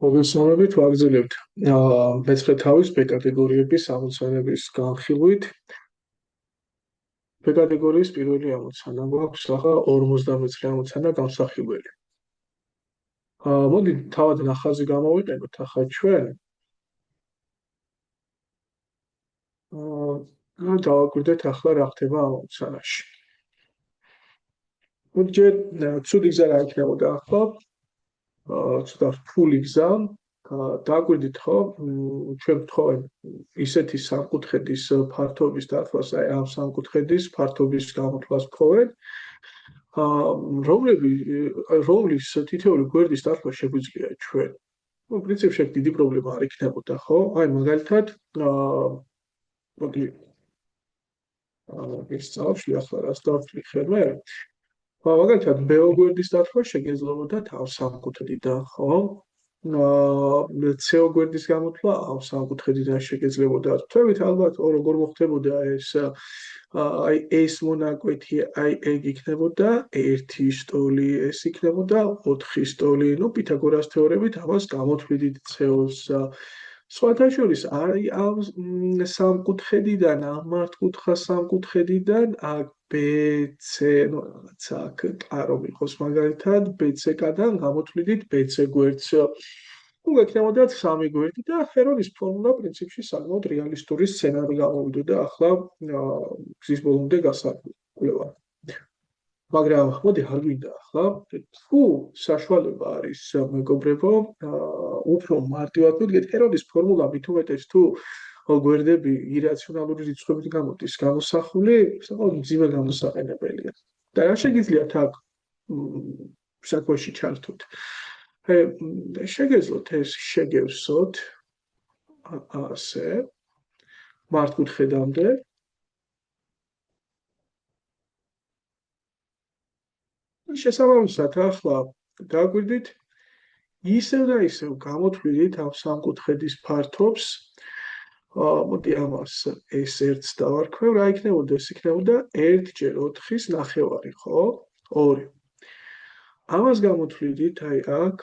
მოგესალმებით, ვაგრძელებთ მეცხრე თავის B კატეგორიების ამოცანების განხილვით. B კატეგორიის პირველი ამოცანა გვაქვს ახლა 59 ამოცანა გამსახილველი. მოდით თავად ნახაზი გამოვიყენოთ ახლა ჩვენ. დავაკვირდეთ ახლა რა ხდება ამ ამოცანაში. მოდით ცუდი გზა რა იქნებოდა ახლა? ცოტა რთული გზა. დაგვირდით ხო, ჩვენ ვთხოვენ ისეთი სამკუთხედის ფართობის დათვას, აი ამ სამკუთხედის ფართობის გამოთვლას ვთხოვენ, რომლის თითოეული გვერდის დათვა შეგვიძლია ჩვენ. პრინციპში დიდი პრობლემა არ იქნებოდა, ხო? აი მაგალითად, მოდი ეს წავშლი ახლა რას დავშლი ხელმე? მაგალითად, ბ გვერდის დათვა შეგეძლებოდა ამ სამკუთხედიდან, ხო? CO გვერდის გამოთვლა ამ სამკუთხედიდან შეგეძლებოდა. თქვით ალბათ როგორ მოხდებოდა ეს აი ეს მონაკვეთი აი ეგ იქნებოდა 1 სტოლი, ეს იქნებოდა 4 სტოლი. ნუ პითაგორას თეორემით ამას გამოთვლიდით CO-ს. სხვათა შორის აი ამ სამკუთხედიდან, ამ მართკუთხა სამკუთხედიდან აქ BC, ну, აქ კარო მიყოს მაგალითად BC-კადან გამოთვლიდით BC გვერდს. გექნებოდა 3 გვერდი და ჰერონის ფორმულა პრინციპში საკმაოდ რეალისტური სცენარი გამოვიდოდა ახლა გზის ბოლომდე გასაკვლევად. მაგრამ მოდი არ გვინდა ახლა თუ საშუალება არის მეგობრებო, უფრო მარტივად ვიდგეთ ჰერონის ფორმულა მით უმეტეს თუ გვერდები ირაციონალური რიცხვებით გამოდის გამოსახული, საკმაოდ მძიმე გამოსაყენებელია. და რა შეგიძლიათ აქ საქმეში ჩართოთ? შეგეძლოთ ეს შეგევსოთ ასე მართკუთხედამდე. შესაბამისად ახლა დაგვირდით ისევ და ისევ გამოთვლიდით ამ სამკუთხედის ფართობს. მოდი ამას S1-ს დავარქვევ, რა იქნებოდა? ეს იქნებოდა 1/4-ის ნახევარი, ხო? 2. ამას გამოთვლიდით აი აქ.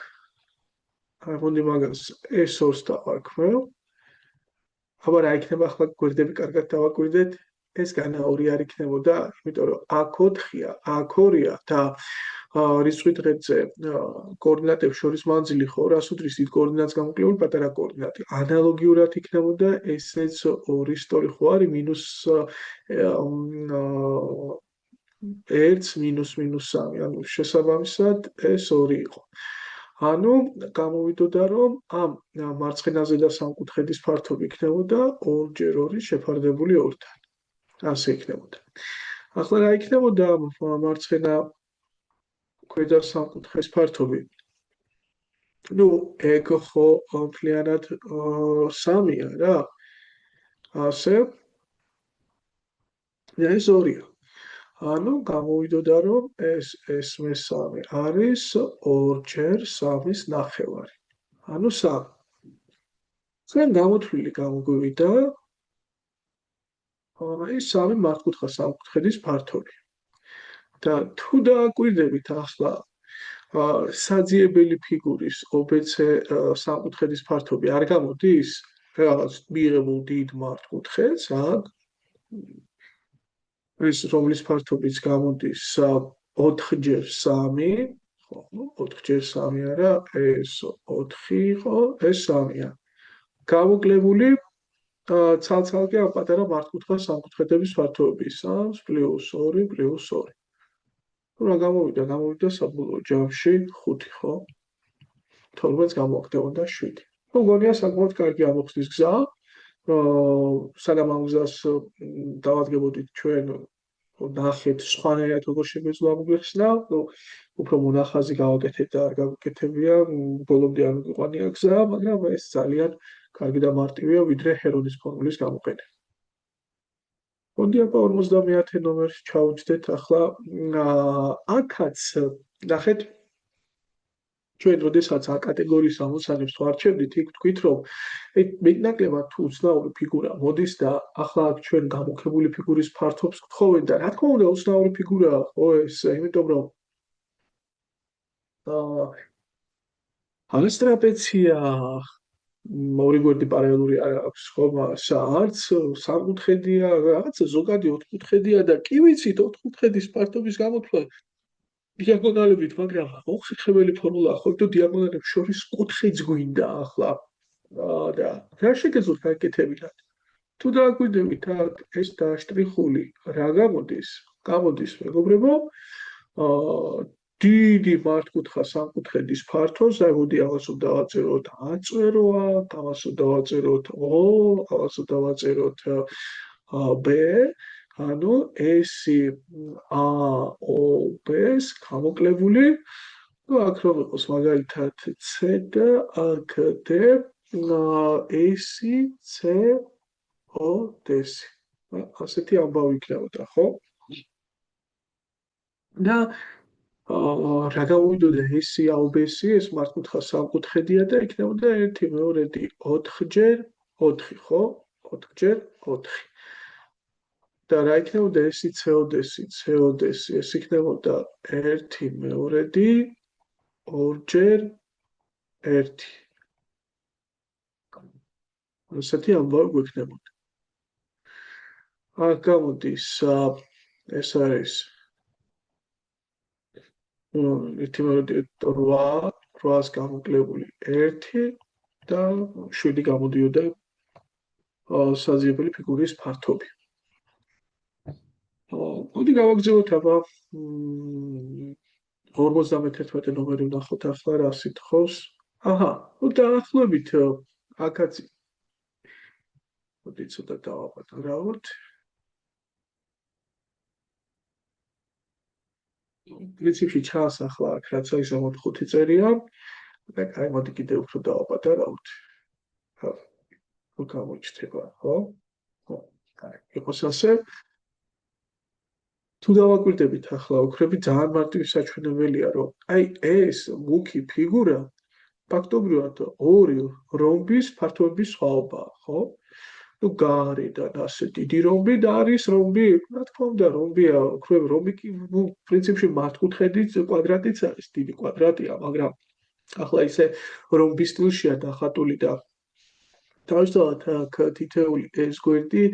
მოდი მაგას S2-ს დავარქვევ. აბა რა იქნება ახლა გვერდები კარგად დავაკვირდეთ? ეს განა 2 არ იქნებოდა, იმიტომ რომ აქ 4-ია, აქ 2-ია და რიცხვით ღერძზე კოორდინატებს შორის მანძილი ხო, რას უდრის დიდ კოორდინატს გამოკლებული პატარა კოორდინატი. ანალოგიურად იქნებოდა ესეც 2 სტოლი ხო არის მინუს 1 -3, ანუ შესაბამისად ეს 2 იყო. ანუ გამოვიდოდა რომ ამ მარცხენაზე და სამკუთხედის ფართობი იქნებოდა 2x2 შეფარდებული 2-თან. ასე იქნებოდა. ახლა რა იქნებოდა მარცხენა ქვედა სამკუთხედის ფართობი? ნუ ეგ ხო მთლიანად 3-ია რა. ასე ეს 2-ია. ანუ გამოვიდოდა რომ ეს S3 არის 2x3-ის ნახევარი. ანუ 3. ჩვენ გამოთვლილი გამოგვივიდა ეს 3 მართკუთხა სამკუთხედის ფართობი. და თუ დააკვირდებით ახლა საძიებელი ფიგურის OBC სამკუთხედის ფართობი არ გამოდის რაღაც მიღებულ დიდ მართკუთხედს, აქ ეს რომლის ფართობიც გამოდის 4x3, ხო, 4x3 არა, ეს 4 იყო, ეს 3-ია. გამოკლებული ცალ-ცალკე ამ პატარა მართკუთხა სამკუთხედების ფართობები 3 + 2 + 2. რა გამოვიდა? გამოვიდა საბოლოო ჯამში 5, ხო? 12-ს გამოხდებოდა 7. ნუ გონია საკმაოდ კარგი ამოხსნის გზა. სანამ ამ გზას დავადგებოდით ჩვენ ნახეთ სხვანაირად როგორ შეგვეძლო ამოგვიხსნა, უფრო მონახაზი გავაკეთეთ და არ გავაკეთებია, ბოლომდე არ მიყვანია გზა, მაგრამ ეს ძალიან კარგი და მარტივია, ვიდრე ჰერონის ფორმულის გამოყენება. მოდი აბა 50 ნომერს ჩავუჯდეთ ახლა. აქაც ნახეთ ჩვენ როდესაც A კატეგორიის ამოცანებს ვარჩევდით, იქ თქვით რომ მეტნაკლებად თუ უცნაური ფიგურა მოდის და ახლა აქ ჩვენ გამოქებული ფიგურის ფართობს გთხოვენ და რა თქმა უნდა უცნაური ფიგურაა, ხო ეს, იმიტომ რომ არის ტრაპეცია ორი გვერდი პარალელური არ აქვს ხო არც სამკუთხედია რაღაც ზოგადი ოთხკუთხედია და კი ვიცით ოთხკუთხედის პარტობის გამოთვლა დიაგონალებით მაგრამ მოხსენებელი ფორმულა ხო თუ დიაგონალებს შორის კუთხეც გვინდა ახლა და რა შეგეძლოთ გაკეთებინათ თუ დააკვირდებით აქ ეს დაშტრიხული რა გამოდის მეგობრებო დიდი მართკუთხა სამკუთხედის ფართოს, აი მოდი ამას დავაწეროთ A-წეროა, ამას დავაწეროთ O, ამას დავაწეროთ B, ანუ S-ი AOB-ს გამოკლებული, ну აქ რომ იყოს მაგალითად C და აქ D, S-ი COD-ს. ასეთი ამბავი იქნებოდა, ხო? და რა გამოვიდოდა S-ი AOB-ს ეს მართკუთხა სამკუთხედია და იქნებოდა 1/2 4-ჯერ 4, ხო? 4-ჯერ 4. და რა იქნებოდა S-ი COD-ს ეს იქნებოდა 1/2 2-ჯერ 1. ასეთი ამბავი გვექნებოდა. აქ გამოდის ეს არის 8-8-ს გამოკლებული 1 და 7 გამოდიოდა საზიებელი ფიგურის ფართობი. მოდი გავაგრძელოთ აბა 51 ნომერი ვნახოთ ახლა რა სიტყავს. აჰა, ну დაახლოებით აქაც მოდი ცოტა დავაპატარავოთ. პრინციპში ჩანს ახლა აქ რაც არის 5 წერია და აი მოდი კიდევ უფრო დავაპატარავოთ. ხო გამოჩნდება, ხო? ხო, აი იყოს ასე. თუ დავაკვირდებით ახლა ოქრები ძალიან მარტივი საჩვენებელია რომ აი ეს მუქი ფიგურა ფაქტობრივად ორი რომბის ფართობების სხვაობაა, ხო? ну გარედან ასე დიდი რომბი და არის რომბი, რა თქმა უნდა, რომბია, ოქროები რომბი კი, ну, პრინციპში მართკუთხედის კვადრატიც არის, დიდი კვადრატია, მაგრამ ახლა ისე რომბის სტილშია დახატული და თავისთავად აქ თითეული ეს გვერდი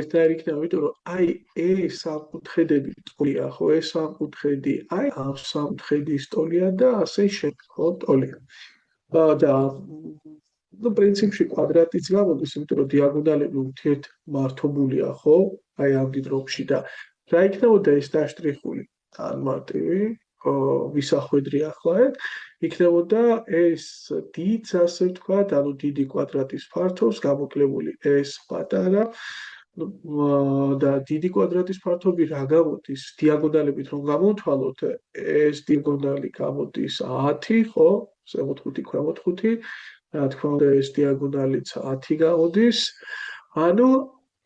ერთნაირი იქნება, იმიტომ რომ აი ეს სამკუთხედები ტოლია, ხო, ეს სამკუთხედი, აი ამ სამკუთხედის ტოლია და ასე შემდეგ, ხო, ტოლია. და ну პრინციპში კვადრატიც გამოდის, იმიტომ რომ დიაგონალები ურთიერთმართობულია, ხო? აი ამ დიდ რომბში და რა იქნებოდა ეს დაშტრიხული ან მარტივი ვისახვედრი ახლა იქნებოდა ეს დიდს ასე ვთქვათ, ანუ დიდი კვადრატის ფართობს გამოკლებული ეს პატარა და დიდი კვადრატის ფართობი რა გამოდის დიაგონალებით რომ გამოვთვალოთ ეს დიაგონალი გამოდის 10, ხო? ზემოთ 5, ქვემოთ 5 რა თქმა უნდა ეს დიაგონალიც 10 გამოდის ანუ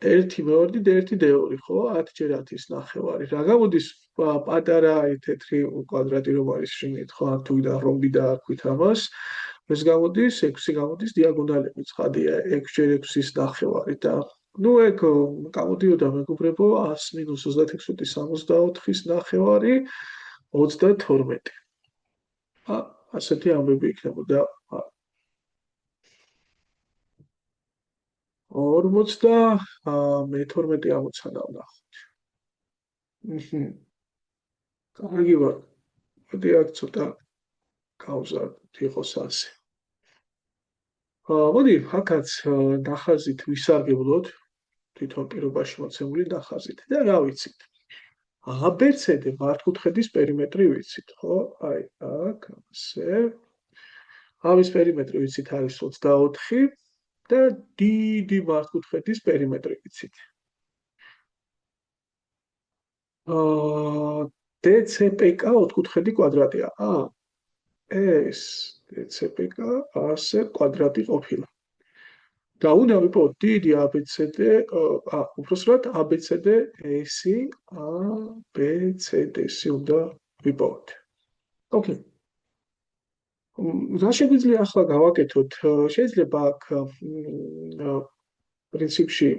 1/2 და 1/2, ხო? 10-ჯერ 10-ის ნახევარი. რა გამოდის პატარა თეთრი კვადრატი რომ არის შიგნით, ხო? თუ და რომბი დაარქვით ამას. ეს გამოდის 6 გამოდის დიაგონალები ცხადია 6-ჯერ 6-ის ნახევარი და ну ეგ გამოდიოდა მეგობრებო 100 - 36 64-ის ნახევარი 32. ასეთი ამბები იქნებოდა 52 ამოცანა ვნახოთ. კარგი ვარ. მოდი აქ ცოტა გავზარდოთ იყოს ასე. მოდი აქაც ნახაზით ვისარგებლოთ თვითონ პირობაში მოცემული ნახაზით და რა ვიცით. ABC მართკუთხედის პერიმეტრი ვიცით, ხო? აი აქ ასე. ამის პერიმეტრი ვიცით არის 24 და დიდი მართკუთხედის პერიმეტრი ვიცით. DCPK ოთხკუთხედი კვადრატია. ეს DCPK ასე კვადრატი ყოფილა. და უნდა ვიპოვოთ დიდი ABCD, უпроსტად ABCD S-ი ABCD-ს უნდა ვიპოვოთ. ოკეი. რა შეგვიძლია ახლა გავაკეთოთ? შეიძლება აქ პრინციპში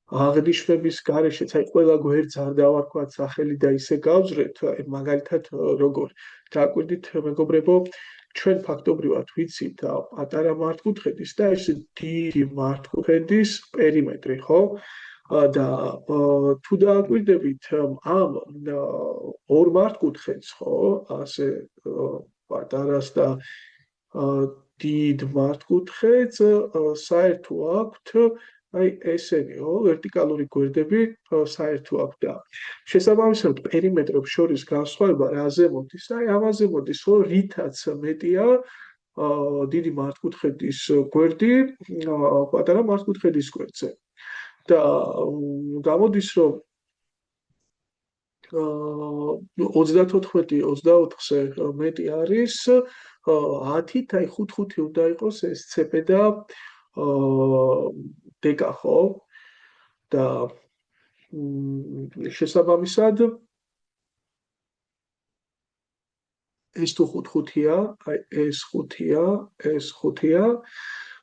აღნიშვნების გარეშეც აი ყველა გვერდს არ დავარქვათ სახელი და ისე გავძრეთ, აი მაგალითად როგორ დააკვირდით მეგობრებო, ჩვენ ფაქტობრივად ვიცით პატარა მართკუთხედის და ეს დიდი მართკუთხედის პერიმეტრი, ხო? და თუ დააკვირდებით ამ ორ მართკუთხედს, ხო, ასე პატარას და დიდ მართკუთხედს საერთო აქვთ აი ესენი, ვერტიკალური გვერდები საერთო აქვთ და შესაბამისად პერიმეტრებს შორის განსხვავება რაზე მოდის? აი ამაზე მოდის, რომ რითაც მეტია დიდი მართკუთხედის გვერდი პატარა მართკუთხედის გვერდზე. და გამოდის, რომ 34-24-ზე მეტი არის 10-ით, აი 5-5 უნდა იყოს ეს CP და DK, ხო? და შესაბამისად ეს თუ 5-5-ია, აი ეს 5-ია, ეს 5-ია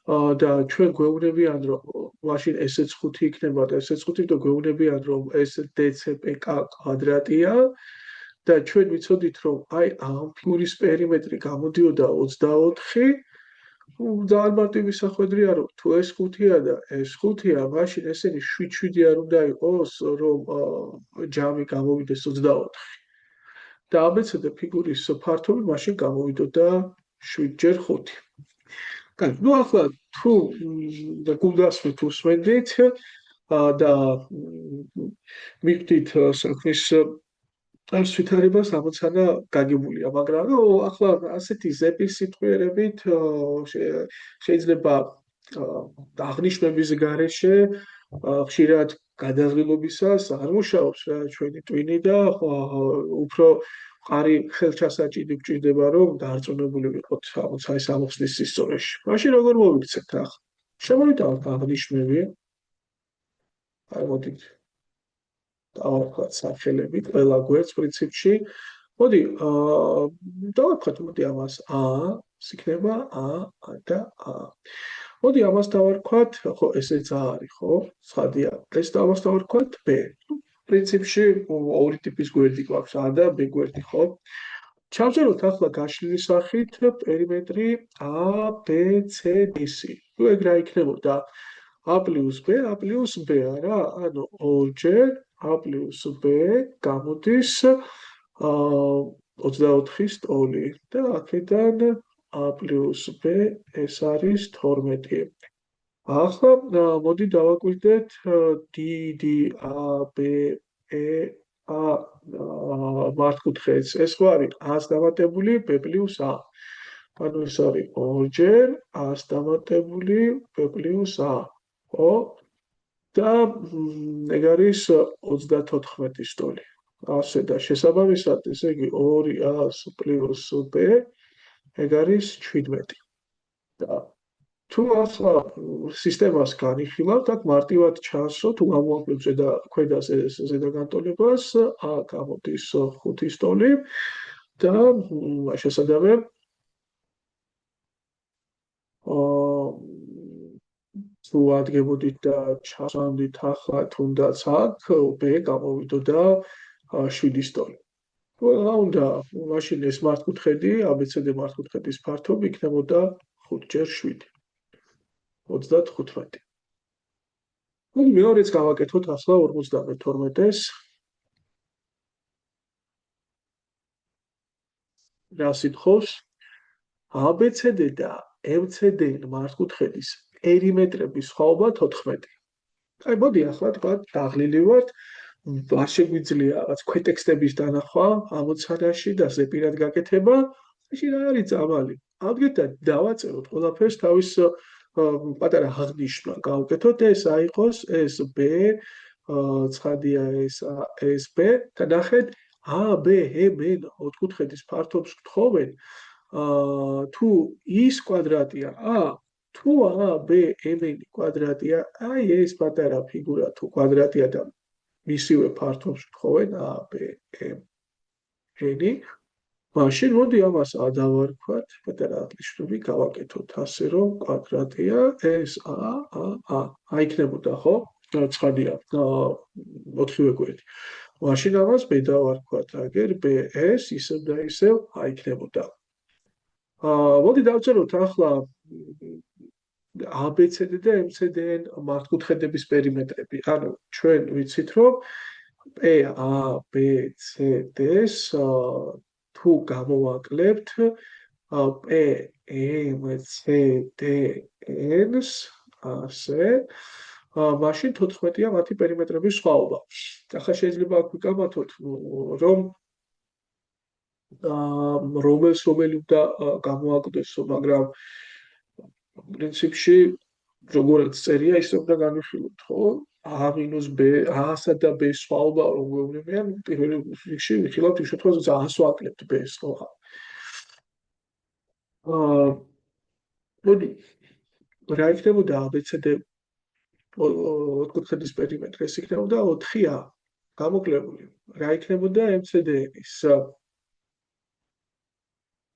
და ჩვენ გვეუბნებიან, რომ მაშინ ესეც 5 იქნება და ესეც 5 და გვეუბნებიან, რომ ეს DCPK კვადრატია და ჩვენ ვიცოდით, რომ აი ამ ფიგურის პერიმეტრი გამოდიოდა 24. ძალიან მარტივი სახვედრია, რომ თუ ეს 5-ია და ეს 5-ია, მაშინ ესენი 7-7 არ უნდა იყოს, რომ ჯამი გამოვიდეს 24. და ABC ფიგურის ფართობი მაშინ გამოვიდოდა 7x5. კაი, ну ახლა თუ გულდასმით უსმენდით და მიხვდით საქმის სვითარებას ამოცანა გაგებულია, მაგრამ ახლა ასეთი ზეპის სიტყვიერებით შეიძლება აღნიშვნების გარეშე ხშირად გადაღლილობისას არ მუშაობს რა ჩვენი ტვინი და უფრო მყარი ხელჩასაჭიდი გვჭირდება, რომ დაარწმუნებული ვიყოთ ამოცანის ამოხსნის სისწორეში. მაშინ როგორ მოვიქცეთ ახლა? შემოვიტანოთ აღნიშვნები. აი მოდით დავარქვათ სახელებით ყველა გვერდს პრინციპში. მოდი დავარქვათ ამას A, იქნება A და A. მოდი ამას დავარქვათ, ხო, ესეც A არის, ხო? ცხადია. ეს ამას დავარქვათ B. პრინციპში ორი ტიპის გვერდი გვაქვს, A და B გვერდი, ხო? ჩავწეროთ ახლა გაშლილი სახით პერიმეტრი ABCDC. თუ ეგ რა იქნებოდა? A + B, A + B არა? ანუ ორჯერ A + B გამოდის 24-ის ტოლი და აქედან A + B ეს არის 12. ახლა მოდი დავაკვირდეთ დიდი ABA მართკუთხედს. ეს ხო არის A-ს დამატებული B + A. ანუ ეს არის ორჯერ A-ს დამატებული B + A. ხო? და ეგ არის 34-ის ტოლი. ასე და შესაბამისად, ესე იგი 2A + B ეგ არის 17. და თუ ახლა სისტემას განიხილავთ, აქ მარტივად ჩანს, რომ თუ გამოვაკლებთ ქვედას ეს ზედაგანტოლებას, A გამოდის 5-ის ტოლი და შესაძლოა თუ ადგებოდით და ჩასვამდით ახლა თუნდაც აქ B გამოვიდოდა 7-ის ტოლი. რა უნდა, მაშინ ეს მართკუთხედი, ABCD მართკუთხედის ფართობი იქნებოდა 5x7. 35. მოდი მეორეც გავაკეთოთ ახლა 52-ს. რა სიტყავს? ABCD და MCD მართკუთხედის პერიმეტრების სხვაობა 14. აი მოდი ახლა თქვა დაღლილი ვართ, არ შეგვიძლია რაღაც ქვეტექსტების დანახვა ამოცანაში და ზეპირად გაკეთება, ისე რა არის წამალი. ამდგეთ და დავაწეროთ ყველაფერს თავის პატარა აღნიშვნა გავუკეთოთ, ეს აიყოს ეს B, ცხადია ეს B და ნახეთ ABMN ოთხკუთხედის ფართობს გთხოვენ, თუ ის კვადრატია A, თუ ABMN კვადრატია, აი ეს პატარა ფიგურა თუ კვადრატია და მისივე ფართობს გთხოვენ ABMN, მაშინ მოდი ამას დავარქვათ, პატარა აღნიშვნები გავაკეთოთ ასე, რომ კვადრატია ეს A იქნებოდა, ხო? ცხადია, 4-ვე გვერდი. მაშინ ამას B დავარქვათ, აგერ BS ისევ და ისევ იქნებოდა. მოდი დავწეროთ ახლა ABCD და MCDN მართკუთხედების პერიმეტრები. ანუ ჩვენ ვიცით, რომ PABCD-ს თუ გამოვაკლებთ PMCDN-ს ასე მაშინ 14-ია მათი პერიმეტრების სხვაობა. ახლა შეიძლება აქ ვიკამათოთ, რომ რომელი უნდა გამოაკვდესო, მაგრამ პრინციპში როგორც წერია, ისე უნდა განვიხილოთ, ხო? A-B, A-სა და B-ს სხვაობა რომ გვეუბნებიან, პირველ რიგში ვიხილავთ იმ შემთხვევაში, რომ 100-ს ვაკლებთ B-ს, ხო? მოდი, რა იქნებოდა ABCD ოთხკუთხედის პერიმეტრი? ეს იქნებოდა 4-ა გამოკლებული. რა იქნებოდა MCDN-ის?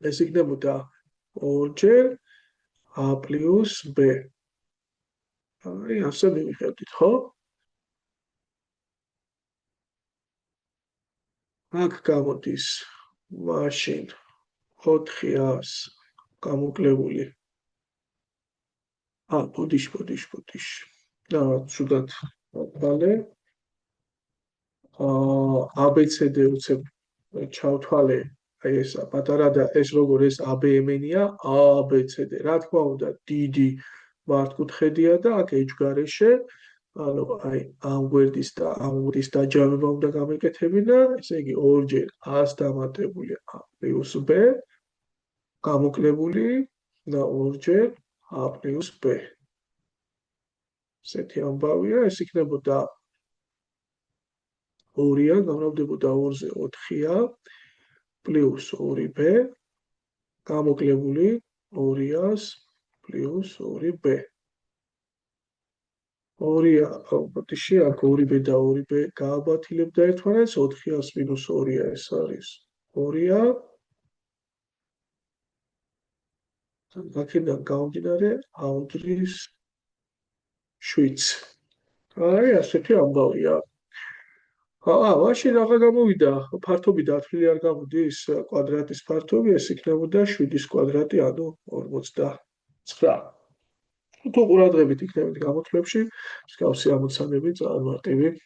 ეს იქნებოდა 2-ჯერ A პლუს B. აი, ასე მივიღებდით, ხო? აქ გამოდის მაშინ 400-ს გამოკლებული. ბოდიში. ცუდად ვთვალე. ABCD უცებ ჩავთვალე. აი ეს პატარა და ეს როგორ ეს ABM-ია, ABCD. რა თქმა უნდა, დიდი მართკუთხედია და აქ ეჯგარეშე ანუ აი ამ გვერდის და ამ გვერდის დაჯავება უნდა გამეკეთებინა, ესე იგი 2-ჯერ A-ს დამატებული A პლუს B გამოკლებული და 2-ჯერ A პლუს B. ესეთი ამბავია, ეს იქნებოდა 2-ია, გამრავლდებოდა 2-ზე 4-ია პლუს 2B გამოკლებული 200-ს პლუს 2B. 2-ია, ბოდიში, აქ 2B და 2B გააბათილებდა ერთმანეთს, 400-ს მინუს 2-ია, ეს არის 2-ია. აქედან გამომდინარე, აუდრის 7. აი, ასეთი ამბავია. მაშინ აღა გამოვიდა, ფართობი დათვლილი არ გამოდის, კვადრატის ფართობი, ეს იქნებოდა 7-ის კვადრატი, ანუ 49. თუ ყურადღებით იქნებით გამოთვლებში, მსგავსი ამოცანები წარმატებით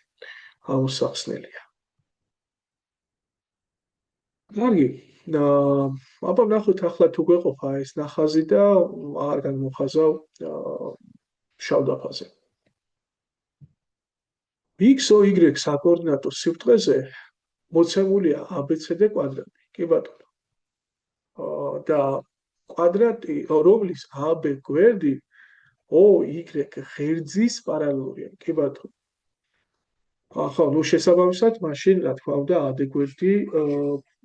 ამოსახსნელია. კარგი, აბა ნახოთ ახლა თუ გვეყოფა ეს ნახაზი და აღარ განმოხაზავ შავ დაფაზე. X, O, Y საკოორდინატო სიბრტყეზე მოცემულია ABCD კვადრატი. კი ბატონო. და კვადრატი, რომლის AB გვერდი OY ღერძის პარალელურია. კი ბატონო. ახლა ნუ შესაბამისად, მაშინ რა თქმა უნდა, AD გვერდი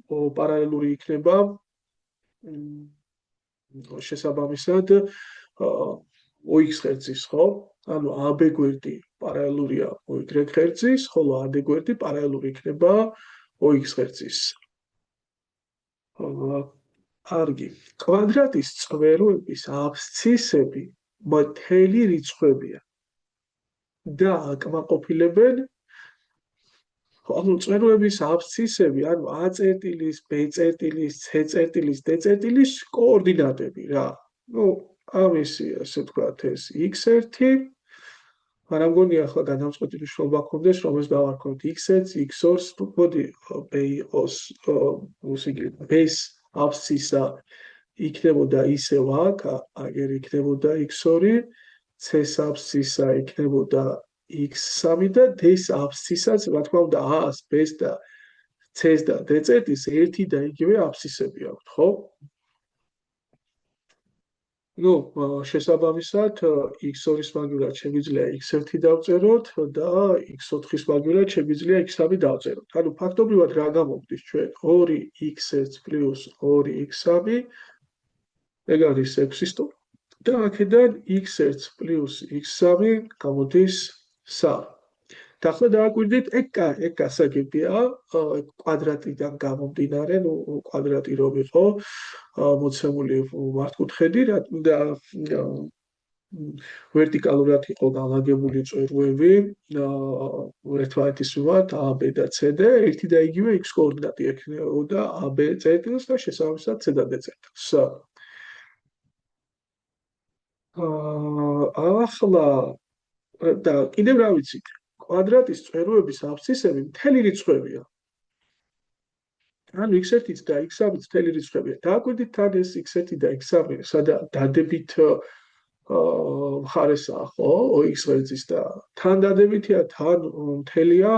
პარალელური იქნება შესაბამისად OX ღერძის, ხო? ანუ AB გვერდი პარალელურია OY ღერძის, ხოლო AD გვერდი პარალელური იქნება OX ღერძის. კარგი. კვადრატის წვეროების აბსცისები მთელი რიცხვებია და აკმაყოფილებენ ანუ წვეროების აბსცისები, ანუ A წერტილის, B წერტილის, C წერტილის, D წერტილის კოორდინატები რა. ნუ ამისი ასე ვთქვათ ეს x1 არა მგონია ახლა გადამწყვეტი მნიშვნელობა ქონდეს, რომ ეს დავარქვათ x1, x2-ს, მოდი B-ს აბსცისა იქნებოდა ისევ აქ, აგერ იქნებოდა x2, C-ს აბსცისა იქნებოდა x3 და D-ს აბსცისაც, რა თქმა უნდა, A-ს, B-ს და C-ს და D წერტილს ერთი და იგივე აბსცისები აქვთ, ხო? ნუ შესაბამისად x2-ის მაგივრად შეგვიძლია x1 დავწეროთ და x4-ის მაგივრად შეგვიძლია x3 დავწეროთ. ანუ ფაქტობრივად რა გამოვდის ჩვენ 2x1 პლუს 2x3 ეგ არის 6-ის ტოლი. და აქედან x1 პლუს x3 გამოდის 3. და ახლა დააკვირდით, ეგ გასაგებია, კვადრატიდან გამომდინარე, ნუ კვადრატი რომ იყო მოცემული მართკუთხედი და ვერტიკალურად იყო განლაგებული წვეროები ერთმანეთის მიმართ A, B და C და ერთი და იგივე x კოორდინატი ექნებოდა AB წერტილს და შესაბამისად C და D წერტილს. ახლა და კიდევ რა ვიცით? კვადრატის წვეროების აბსცისები მთელი რიცხვებია. ანუ x1-იც და x3-იც მთელი რიცხვებია. დააკვირდით თან ეს x1 და x3, სადა დადებით მხარესაა, ხო? x ღერძის და თან დადებითია, თან მთელია,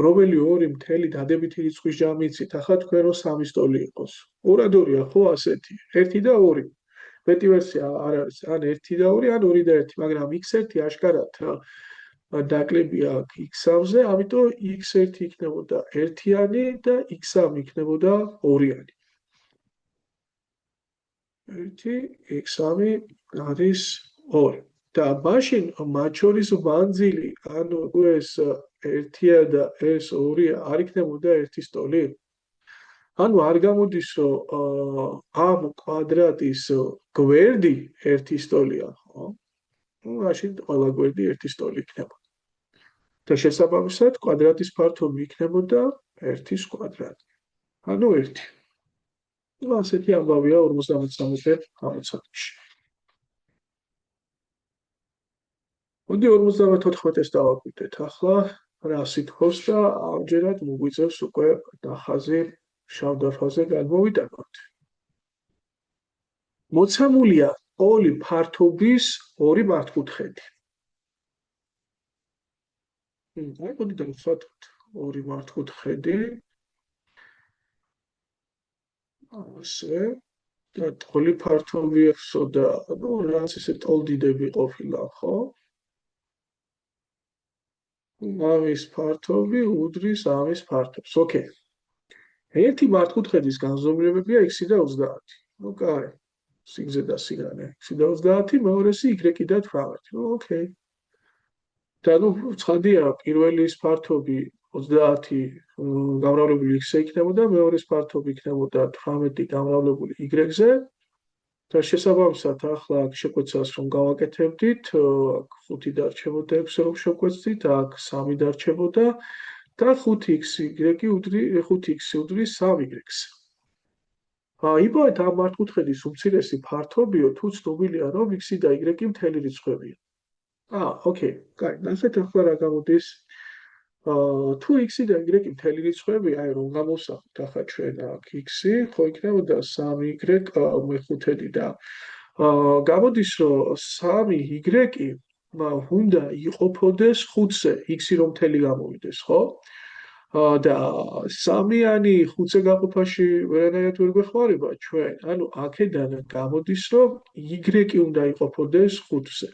რომელი ორი მთელი დადებითი რიცხვის ჯამი იცით, ახლა თქვენ რომ სამი სტოლი იყოს. ორად ორია, ხო, ასეთი. 1 და 2. მეტი ვერსია არ არის, ან 1 და 2, ან 2 და 1, მაგრამ x1 აშკარად დაკლებია x3-ზე, ამიტომ x1 იქნებოდა ერთიანი და x3 იქნებოდა ორიანი. 1 x3 არის 2. და მაშინ მათ შორის მანძილი, ანუ ეს 1-ია და ეს 2-ია, არ იქნებოდა ერთი სტოლი? ანუ არ გამოდის, რომ ამ კვადრატის გვერდი ერთი სტოლია, ხო? ну, მაშინ ყველა გვერდი ერთი სტოლი იქნება. და შესაბამისად კვადრატის ფართობი იქნებოდა 1-ის კვადრატი. ანუ 1. ну, ასეთი ამბავია 53-ე ამოცანაში. მოდი 54-ეს დავაკვირდეთ ახლა, რა სიტყვავს და ამჯერად მოგვიწევს უკვე ნახაზი შავ დაფაზე გადმოვიტანოთ. მოცემულია ორი ფართობის ორი მართკუთხედი. აი, მოდი დავხსოვოთ ორი მართკუთხედი. ასე და თოли ფართობი ახსო და ну, რაც ესე ტოლდიდები ყოფილა, ხო? ამის ფართობი უდრის ამის ფართობს. ოკეი. ერთი მართკუთხედის განზომილებებია x და 30. ну, კაი. სიგრძე და სიგანე x და 30, მეორესი y და 18. ну, ოკეი. და ну, ცხადია, პირველის ფართობი 30 გამრავლებული x-ზე იქნებოდა, მეორეს ფართობი იქნებოდა 18 გამრავლებული y-ზე. და შესაბამისად ახლა აქ შეკვეცას რომ გავაკეთებდით, აქ 5 დარჩებოდა 6 რომ შევკვეცდით, აქ 3 დარჩებოდა და 5x-y უდრის 5x უდრის 3y-ს. იბოვეთ ამ მართკუთხედის უმცირესი ფართობიო, თუ ცნობილია რომ x და y მთელი რიცხვებია. ოკეი, კაი, ნახეთ ახლა რა გამოდის. თუ x და y მთელი რიცხვებია, აი რომ გამოვსახოთ ახლა ჩვენ აქ x, ხო იქნებოდა 3y მეხუთედი და გამოდის რომ 3y უნდა იყოფოდეს 5-ზე, x რომ მთელი გამოვიდეს, ხო? და 3-იანი 5-ზე გაყოფაში ვერანაირად ვერ გვეხმარება ჩვენ. ანუ აქედან გამოდის რომ y უნდა იყოფოდეს 5-ზე.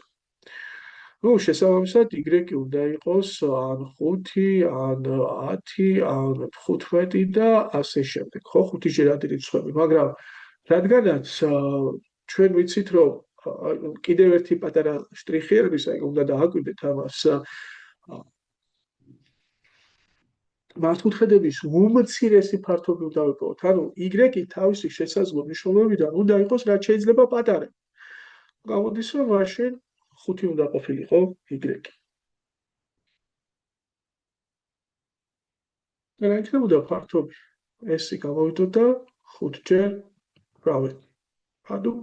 ну, შესაბამისად y უნდა იყოს ან 5, ან 10, ან 15 და ასე შემდეგ. ხო, 5 ჯერადი რიცხვები, მაგრამ რადგანაც ჩვენ ვიცით, რომ კიდევ ერთი პატარა შტრიხი არის, აი უნდა დააკვირდეთ ამას. მართკუთხედების უმცირესი ფართობი უნდა ვიპოვოთ. ანუ y თავისი შესაძლო მნიშვნელობიდან უნდა იყოს რაც შეიძლება პატარა. გამოდის რომ მაშინ 5 უნდა ყოფილიყო y. და რა იქნებოდა ფართობი? S-ი გამოვიდოდა 5-ჯერ 8. ანუ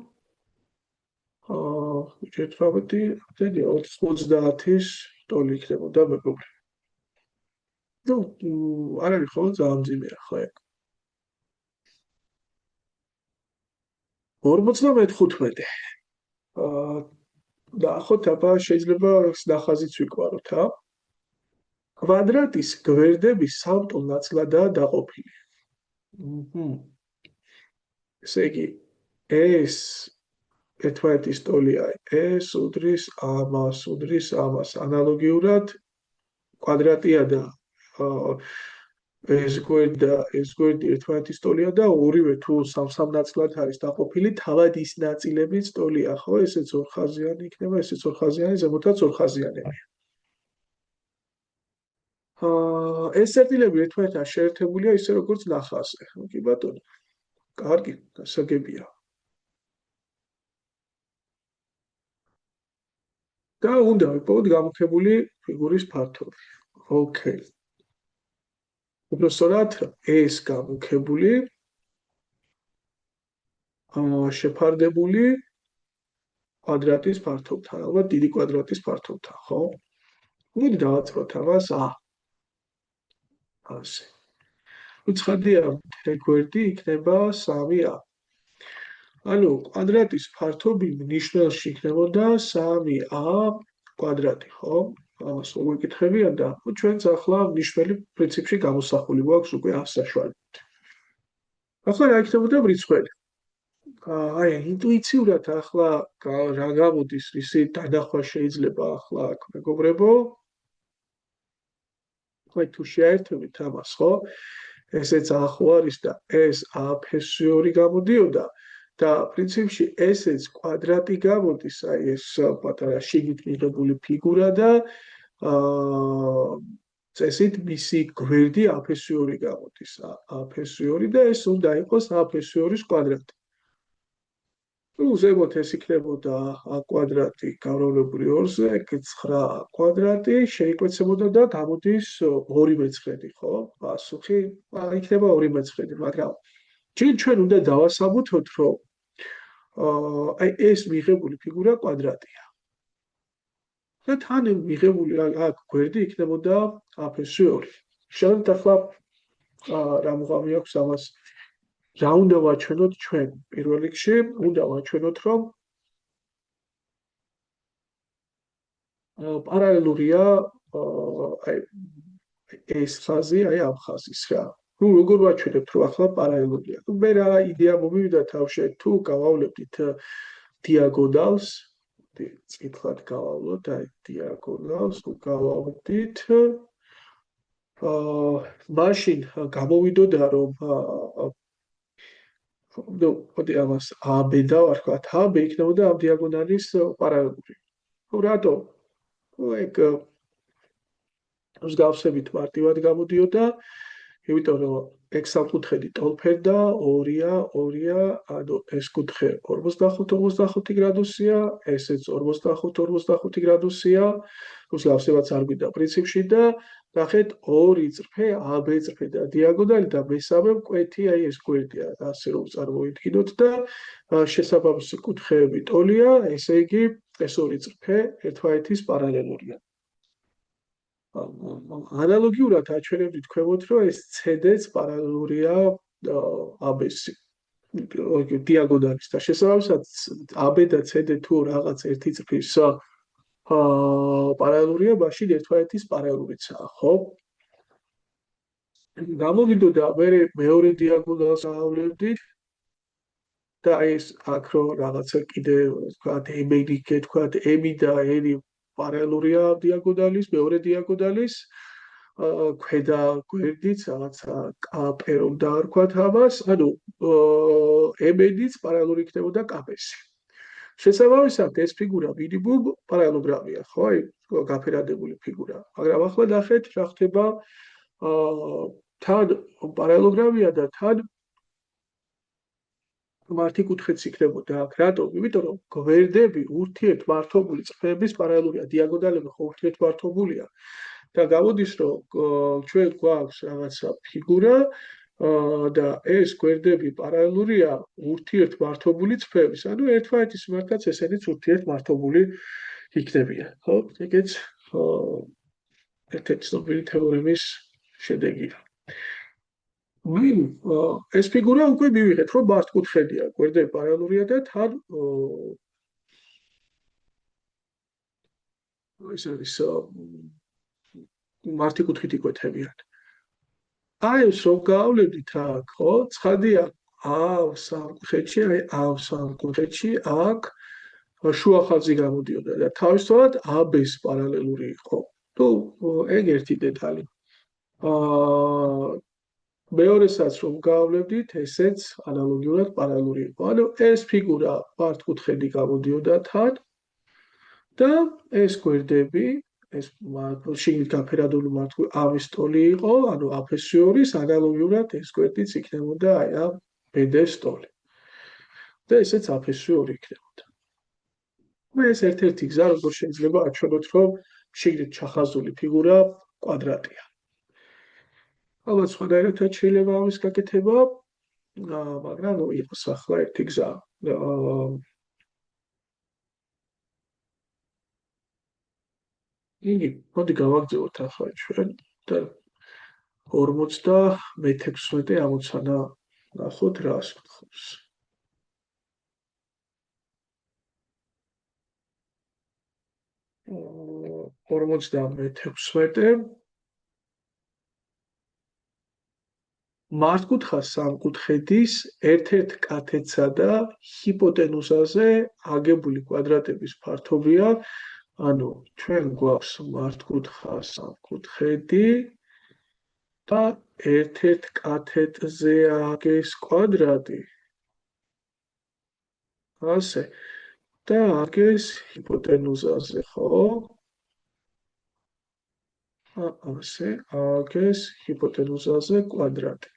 5-ჯერ 8, დედი 30-ის ტოლი იქნებოდა მეგობრებო. ну, არ არის ხო ძალიან მძიმეა ხო ეგ. 55. დაახოთ აბა შეიძლება ნახაზიც ვიკვაროთ, კვადრატის გვერდები სამტულ ნაწილადაა დაყოფილი. ესე იგი, ეს ერთმანეთის ტოლია, ეს უდრის ამას, ანალოგიურად კვადრატია და ეს გვერდი ერთმანეთის ტოლია და ორივე თუ სამ ნაწილად არის დაყოფილი, თავად ის ნაწილებიც ტოლია, ხო? ესეც ორხაზიანი იქნება, ესეც ორხაზიანი, ზემოთაც ორხაზიანია. ეს წერტილები ერთმანეთთან შეერთებულია ისე როგორც ნახაზზე. კი ბატონო. კარგი, გასაგებია. და უნდა ვიპოვოთ გამუქებული ფიგურის ფართობი. ოკეი. უბრალოდ ეს გამუქებული შეფარდებული კვადრატის ფართობთან, ალბათ დიდი კვადრატის ფართობთან, ხო? მოდი დავაწყოთ ამას ასე. უცხადია გვერდი იქნება 3a. ანუ კვადრატის ფართობი ნიშნულში იქნებოდა 3a კვადრატი, ხო? ამას მოგეკითხებიან და ჩვენც ახლა ნიშნული პრინციპში გამოსახული გვაქვს უკვე ამ საშუალებით. ახლა რა იქნებოდა მრიცხველი? აი, ინტუიციურად ახლა რა გამოდის, ისი დანახვა შეიძლება ახლა აქ მეგობრებო? აი თუ შეერთებით ამას, ხო? ესეც ახო არის და ეს აფესიური გამოდიოდა და პრინციპში ესეც კვადრატი გამოდის, აი ეს პატარა შიგნით მიღებული ფიგურა და წესით მისი გვერდი აფესიური გამოდის, აფესიური და ეს უნდა იყოს აფესიორის კვადრატი. ну, ზემოთ ეს იქნებოდა a კვადრატი გავრცელებული 2-ზე, 9 კვადრატი შეიკვეცებოდა და გამოდის 2 მეცხრედი, ხო? პასუხი იქნება 2 მეცხრედი, მაგრამ ჩვენ უნდა დავასაბუთოთ, რომ აი ეს მიღებული ფიგურა კვადრატია. და თან მიღებული აქ გვერდი იქნებოდა აფესიური. შევდით ახლა რა მუღამი აქვს ამას რა უნდა ვაჩვენოთ ჩვენ პირველ რიგში? უნდა ვაჩვენოთ, რომ პარალელურია აი ეს ხაზი, აი ამ ხაზის რა. ну, როგორ ვაჩვენებთ, რომ ახლა პარალელურია? ну, მე რა იდეა მომივიდა თავში, თუ გავავლებდით დიაგონალს, წითლად გავავლოთ, აი დიაგონალს, თუ გავავდით მაშინ გამოვიდოდა, რომ ну, მოდი ამას AB დავარქვათ, AB იქნებოდა ამ დიაგონალის პარალელური. ну, რატო? ეგ მსგავსებით მარტივად გამოდიოდა, იმიტომ რომ ეგ სამკუთხედი ტოლფერდა 2-ია, ანუ ეს კუთხე 45 გრადუსია, ესეც 45 გრადუსია, მსგავსებაც არ გვინდა პრინციპში და ნახეთ, 2 წრფე AB წრფე და დიაგონალი და მესამე მკვეთი, აი ეს გვერდია, ასე რომ წარმოვიდგინოთ და შესაბამისი კუთხეები ტოლია, ესე იგი ეს 2 წრფე ერთმანეთის პარალელურია. ანალოგიურად აჩვენებდით ქვემოთ, რომ ეს CD-ც პარალელურია AB-ს დიაგონალის და შესაბამისად AB და CD თუ რაღაც ერთი წრფის პარალელურია, მაშინ ერთმანეთის პარალელურიცაა, ხო? გამოვიდოდა მეორე დიაგონალს ავლებდით და ეს აქ რო რაღაცა კიდე ვთქვათ, M-ი გეთქვათ, M და N პარალელურია დიაგონალის, მეორე დიაგონალის ქვედა გვერდიც რაღაცა KP რომ დაარქვათ ამას, ანუ M-იც პარალელური იქნებოდა KP-ს. შესაბამისად, ეს ფიგურა მინიმუმ პარალელოგრამია, ხო? აი, გაფერადებული ფიგურა. მაგრამ ახლა ნახეთ, რა ხდება თან პარალელოგრამია და თან მარტი კუთხეც იქნებოდა აქ. რატომ? იმიტომ რომ გვერდები ურთიერთმართობული წრფეების პარალელურია, დიაგონალები ხო ურთიერთმართობულია და გამოდის, რომ ჩვენ გვაქვს რაღაცა ფიგურა და ეს გვერდები პარალელურია ურთიერთმართობული წრფეების, ანუ ერთმანეთის მიმართაც ესენიც ურთიერთმართობული იქნებიან, ხო? ეგეც ერთ-ერთი ცნობილი თეორემის შედეგია. ეს ფიგურა უკვე მივიღეთ, რომ მართკუთხედია, გვერდები პარალელურია და თან ეს არის მართი კუთხით იკვეთებიან. აი ეს რომ გავავლენთ აქ, ხო? ცხადია, ამ სამკუთხედში, აი ამ სამკუთხედში აქ შუა ხაზი გამოდიოდა და თავისთავად AB-ს პარალელური იყო. თუ ეგ ერთი დეტალი. მეორესაც რომ გავავლებდით, ესეც ანალოგიურად პარალელური იყო. ანუ ეს ფიგურა მართკუთხედი გამოდიოდა თან და ეს გვერდები, ეს შიგნით გაფერადებული მართკუთხედი ამის ტოლი იყო, ანუ აფესიორის ანალოგიურად ეს გვერდიც იქნებოდა აი ამ BD-ს ტოლი. და ესეც აფესიური იქნებოდა. ეს ერთ-ერთი გზა, როგორ შეიძლება აჩვენოთ, რომ შიგნით ჩახაზული ფიგურა კვადრატია. ალბათ სხვადასხვაერთ შეიძლება ამის გაკეთება, მაგრამ იყოს ახლა ერთი გზა. იგი, მოდი გავაგრძელოთ ახლა ჩვენ და 56 ამოცანა ნახოთ რას გთხოვს. 56 მართკუთხა სამკუთხედის ერთ-ერთ კათედსა და ჰიპოტენუზაზე აგებული კვადრატების ფართობია, ანუ ჩვენ გვაქვს მართკუთხა სამკუთხედი და ერთ-ერთ კათედზე აგეს კვადრატი. ასე და აგეს ჰიპოტენუზაზე, ხო? ასე აგეს ჰიპოტენუზაზე კვადრატი.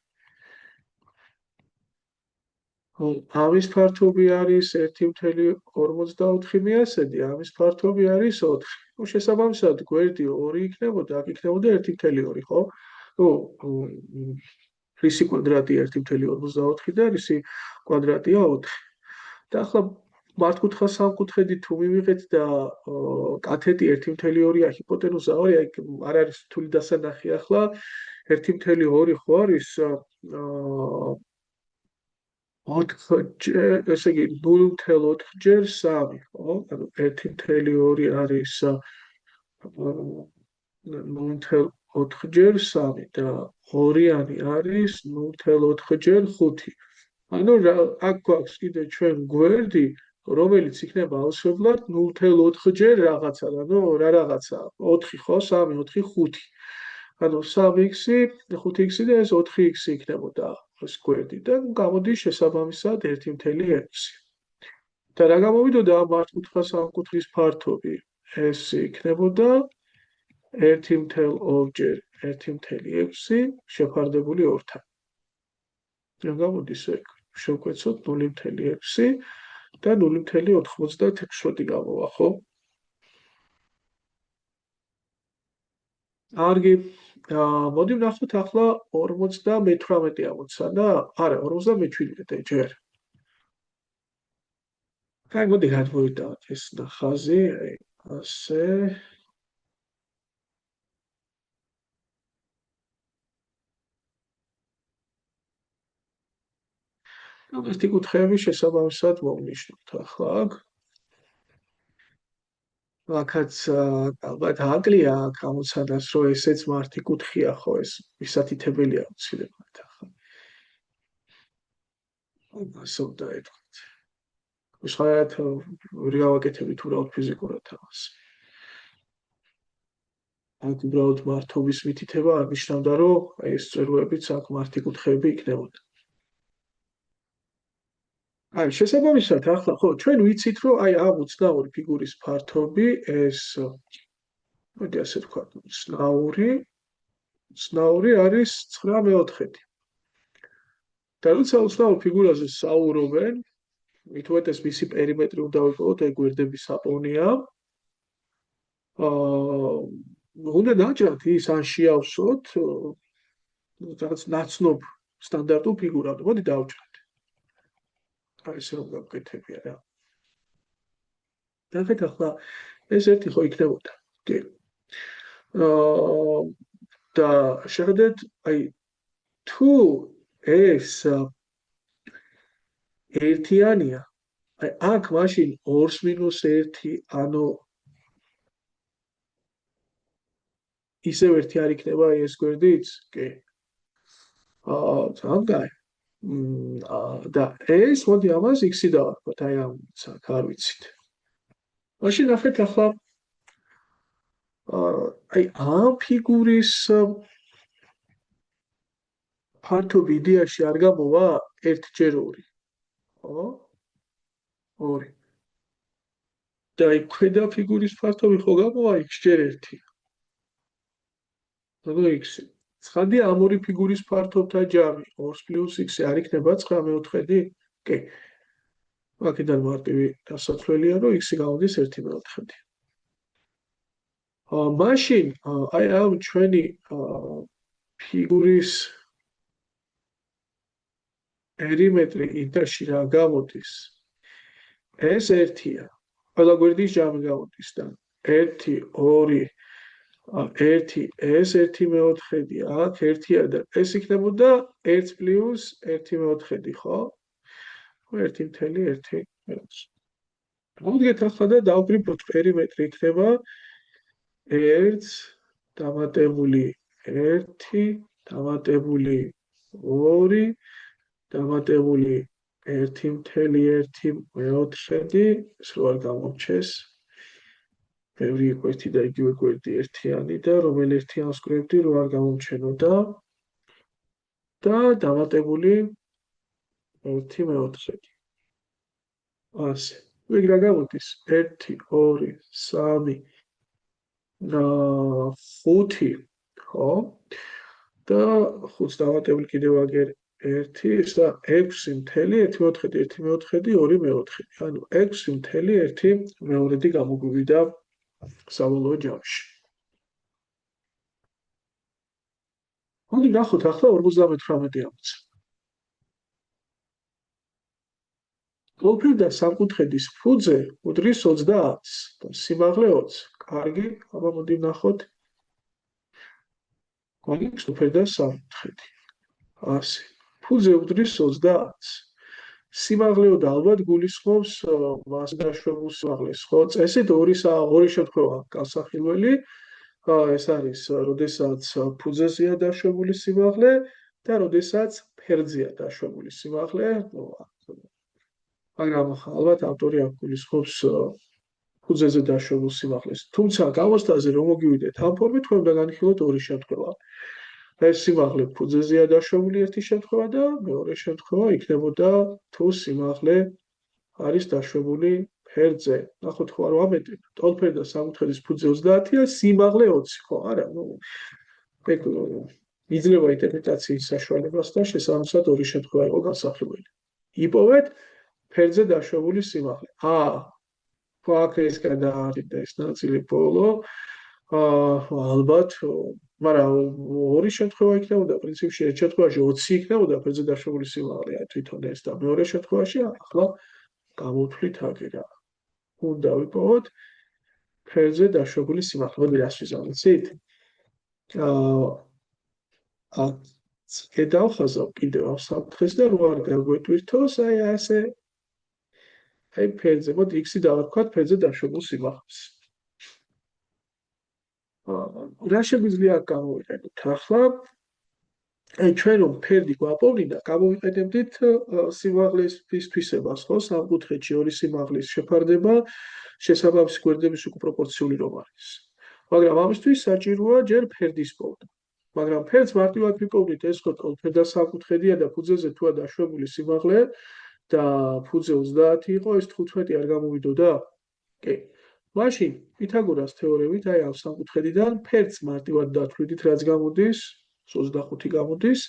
ამის ფართობი არის 1,54 მიასედი, ამის ფართობი არის 4. ну, შესაბამისად, გვერდი 2 იქნებოდა, აქ იქნებოდა 1,2, ხო? ну, რისი კვადრატია 1,54 და რისი კვადრატია 4. და ახლა მართკუთხა სამკუთხედი თუ მივიღეთ და კათეტი 1,2-ია, ჰიპოტენუზა 2, აი არ არის რთული დასანახი ახლა 1,2 ხო არის 4 ესე იგი 0,4 ჯერ 3, ხო? ანუ 1,2 არის 0,4 ჯერ 3 და 2-იანი არის 0,4 ჯერ 5. ანუ აქ გვაქვს კიდე ჩვენ გვერდი, რომელიც იქნება აუცილებლად 0,4 ჯერ რაღაცა, ანუ რა რაღაცა 4 ხო, 3, 4, 5. ანუ 3x, 5x და ეს 4x იქნებოდა ეს გვერდი და გამოდის შესაბამისად 1,6. და რა გამოვიდოდა ამ მართკუთხა სამკუთხედის ფართობი? ეს იქნებოდა 1,2 ჯერ 1,6 შეფარდებული 2-თან. რა გამოდის ეგ? შევკვეცოთ 0,6 და 0,96 გამოვა, ხო? კარგი. მოდი ვნახოთ ახლა 58 ამოცანა. არა, 57 ჯერ. აი, მოდი გადმოვიდავთ ეს ნახაზი, აი, ასე. ერთი კუთხეები შესაბამისად მოვნიშნოთ ახლა აქ. აქაც ალბათ აკლია აქ ამოცანას, რომ ესეც მართი კუთხეა, ხო, ეს მისათითებელია აუცილებლად ახლა. ასე უნდა ეთქვათ. სხვაად ვერ გავაკეთებთ უბრალოდ ფიზიკურად ამას. აქ უბრალოდ მართობის მითითება არ ნიშნავდა, რომ ეს წეროებიც აქ მართი კუთხეები იქნებოდა. აი, შესაბამისად, ახლა ხო, ჩვენ ვიცით, რომ აი ამ უცნაური ფიგურის ფართობი ეს მოდი ასე ვთქვათ, ცნაური არის 9/4. და როცა უცნაურ ფიგურაზე საუბრობენ, მით უმეტეს მისი პერიმეტრი უნდა ვიპოვოთ, აი გვერდები საპონია. უნდა დაჭრათ ის ან შეავსოთ რაღაც ნაცნობ სტანდარტულ ფიგურამდე. მოდი დავჭრათ. აი ესე რომ გავკეთებია რა. და ახლა ეს ერთი ხო იქნებოდა. კი. და შეხედეთ, აი თუ ეს ერთიანია, აი აქ მაშინ 2-1, ანუ ისევ ერთი არ იქნება ეს გვერდიც? კი. ძალიან კაი. და ეს მოდი ამას x-ი დავარქვათ, აი ამც აქ არ ვიცით. მაშინ ნახეთ ახლა აი ამ ფიგურის ფართობი იდეაში არ გამოვა 1 ჯერ 2, ხო? 2. და აი ქვედა ფიგურის ფართობი ხო გამოვა x ჯერ 1. ანუ x. ცხადია ამ ორი ფიგურის ფართობთა ჯამი 2 + x არ იქნება 9/4? კი. აქედან მარტივი დასათვლელია, რომ x გამოდის 1/4. მაშინ აი ამ ჩვენი ფიგურის პერიმეტრი იდეაში რა გამოდის? ეს 1-ია. ყველა გვერდის ჯამი გამოდის და 1, 2, 1 ეს 1/4 აქ 1 და ეს იქნებოდა 1 პლუს 1/4, ხო? 1/1. მოვდგეთ ახლა და დავგრიფოთ პერიმეტრი იქნება 1 დამატებული 1 დამატებული 2 დამატებული 1/1/4, ეს რო არ გამომჩეს. ბევრი კვირტი და იგივე კვირტი ერთიანი და რომელი ერთიანს კვირტი რო არ გამომჩენოდა და დამატებული 1/4. ასე. ეგ რა გამოდის? 1 2 3 5, ხო? და 5 დამატებული კიდევ აგერ 1, ეს და 6/1/4, 1/4, 2/4. ანუ 6/1/2 გამოგვივიდა საბოლოო ჯამში. მოდი ნახოთ ახლა 58 ამოცა. კოლოფერდა სამკუთხედის ფუძე უდრის 30-ს და სიმაღლე 20. კარგი, აბა მოდი ნახოთ. კოლოფერდა სამკუთხედი. ასე. ფუძე უდრის 30-ს. სიმაღლეო და ალბათ გულისხმობს მას დაშვებულ სიმაღლეს, ხო? წესით ორი შემთხვევა განსახილველი. ეს არის, როდესაც ფუძეზეა დაშვებული სიმაღლე და როდესაც ფერდზეა დაშვებული სიმაღლე. მაგრამ ალბათ ავტორი აქ გულისხმობს ფუძეზე დაშვებულ სიმაღლეს. თუმცა გამოსტაზე რომ მოგივიდეთ ამ ფორმით, თქვენ უნდა განიხილოთ ორი შემთხვევა. ეს სიმაღლე ფუძეზეა დაშვებული ერთი შემთხვევა და მეორე შემთხვევა იქნებოდა თუ სიმაღლე არის დაშვებული ფერდზე. ნახოთ ხო არ ვამეტებ. ტოლფერდა სამკუთხედის ფუძე 30-ია, სიმაღლე 20, ხო? არა, ეგ იძლევა ინტერპრეტაციის საშუალებას და შესაბამისად ორი შემთხვევა იყო განსახილველი. იპოვეთ ფერდზე დაშვებული სიმაღლე. ხო აქ ეს გადაარიდა ეს ნაწილი ბოლო. ალბათ, მაგრამ ორი შემთხვევა იქნებოდა, პრინციპში ერთ შემთხვევაში 20 იქნებოდა ფერდზე დაშვებული სიმაღლე, თვითონ ეს და მეორე შემთხვევაში ახლა გამოვთვლით აგერა. უნდა ვიპოვოთ ფერდზე დაშვებული სიმაღლე. მოდი რას ვიზამთრით? გადავხაზავ კიდევ ამ საფრთხეს და რო არ გაგვეტვირთოს, აი ასე. აი ფერდზე, მოდი x-ი დავარქვათ ფერდზე დაშვებულ სიმაღლეს. რა შეგვიძლია აქ გამოვიყენოთ ახლა? აი ჩვენ რომ ფერდი გვაპოვნიდა, გამოვიყენებდით სიმაღლის თვისებას, ხო? სამკუთხედში ორი სიმაღლის შეფარდება შესაბამისი გვერდების უკუპროპორციული რომ არის. მაგრამ ამისთვის საჭიროა ჯერ ფერდის პოვნა. მაგრამ ფერდს მარტივად ვიპოვნით, ეს ხო ტოლფერდა სამკუთხედია და ფუძეზე თუა დაშვებული სიმაღლე და ფუძე 30 იყო, ეს 15 არ გამოვიდოდა? კი. მაშინ პითაგორას თეორემით აი ამ სამკუთხედიდან ფერდს მარტივად დათვლით, რაც გამოდის 25 გამოდის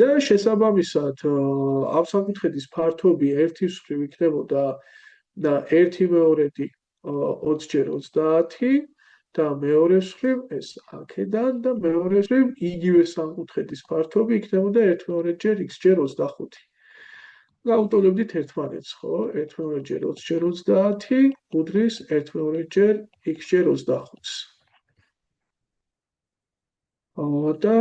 და შესაბამისად ამ სამკუთხედის ფართობი ერთის მხრივ იქნებოდა და 1/2 20-ჯერ 30 და მეორე მხრივ ეს აქედან და მეორე მხრივ იგივე სამკუთხედის ფართობი იქნებოდა 1/2-ჯერ x-ჯერ 25. გავუტოლებდით ერთმანეთს, ხო? 1/2-ჯერ 20-ჯერ 30 უდრის 1/2-ჯერ x-ჯერ 25-ს. და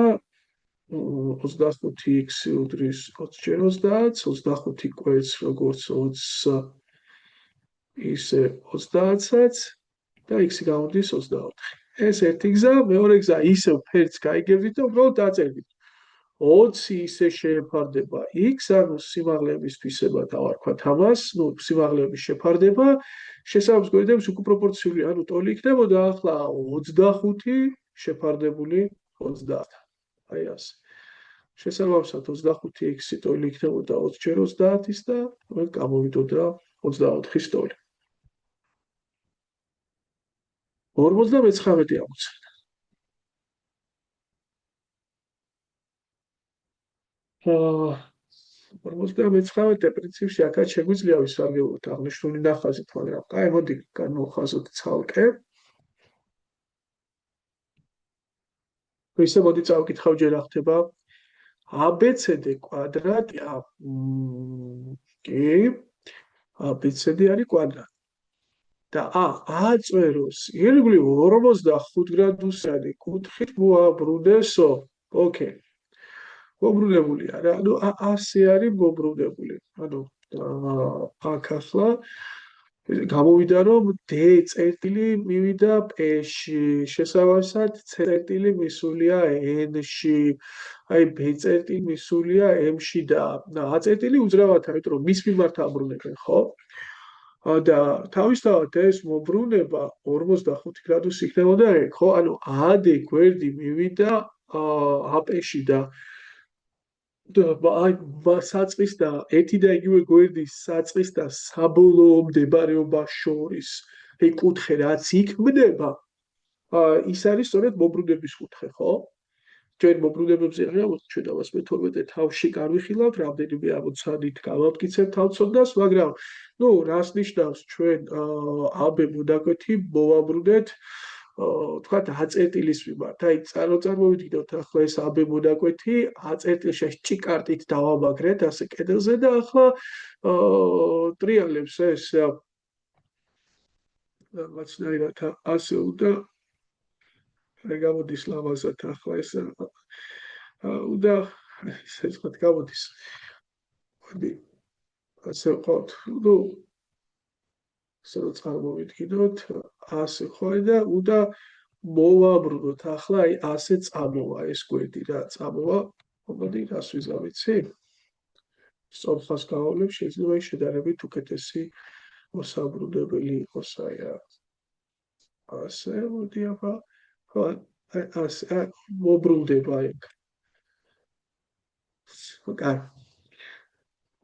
25x უდრის 20-ჯერ 30, 25 კვეთს როგორც 20 ისე 30-აც და x-ი გამოდის 24. ეს ერთი გზა, მეორე გზა ისევ ფერდს გაიგებდით და უბრალოდ დაწერდით. 20 ისე შეეფარდება x, ანუ სიმაღლეების თვისება დავარქვათ ამას, სიმაღლეების შეფარდება შესაბამის გვერდების უკუპროპორციული, ანუ ტოლი იქნებოდა ახლა 25 შეფარდებული 30. აი ასე. შესაბამისად 25x-ი ტოლი იქნებოდა 20-ჯერ 30-ის და გამოვიდოდა 24-ის ტოლი. 59 ამოცა. Ormozda მეცხრამეტე პრინციპში აქაც შეგვიძლია ვისარგებლოთ აღნიშნული ნახაზით, მაგრამ კაი, მოდი განვიხაზოთ ცალკე. ისე მოდი წავკითხავ ჯერ რა ხდება. ABCD კვადრატი კი ABCD არის კვადრატი. და აწვეროს ირგვლივ 45 გრადუსიანი კუთხით მოაბრუნდესო. ოკეი. მობრუნებულია რა. ანუ ასე არის მობრუნებული. ანუ აქ ახლა გამოვიდა რომ D წერტილი მივიდა P-ში, შესაბამისად C წერტილი მისულია N-ში, აი B წერტილი მისულია M-ში და A წერტილი უძრავათა, იმიტომ რომ მის მიმართ აბრუნებენ, ხო? და თავისთავად ეს მობრუნება 45 გრადუსი იქნებოდა, ხო? ანუ AD გვერდი მივიდა AP-ში და საწყის და ერთი და იგივე გვერდის საწყის და საბოლოო მდებარეობა შორის აი კუთხე რაც იქმნება ის არის სწორედ მობრუნების კუთხე, ხო? ჩვენ მობრუნებებზე აღარ ჩვენ ამას მე-12 თავში კარვიხილავთ, რამდენიმე ამოცანით გავამტკიცებთ თავცოდნას, მაგრამ ნუ რას ნიშნავს ჩვენ AB მონაკვეთი მოვაბრუნეთ თქვა A წერტილის მიმართ. აი წარმოვიდგინოთ ახლა ეს AB მონაკვეთი A წერტილში ჭიკარტით დავამაგრეთ ასე კედელზე და ახლა ტრიალებს ეს რაღაცნაირად ასე უნდა არ გამოდის ლამაზად ახლა ეს უნდა ესე თქვა გამოდის. მოდი ასე ვყავთ. ნუ ასე წარმოვიდგინოთ ასე ხო და უნდა მოვაბრუნოთ ახლა აი ასე წამოვა ეს გვერდი რა წამოვა მოდი რას ვიზავიცი სწორხას გავავლებ შეიძლება შედარებით უკეთესი მოსაბრუნებელი იყოს აი ასე მოდი ახლა ხო ასე მობრუნდება ეგ კაი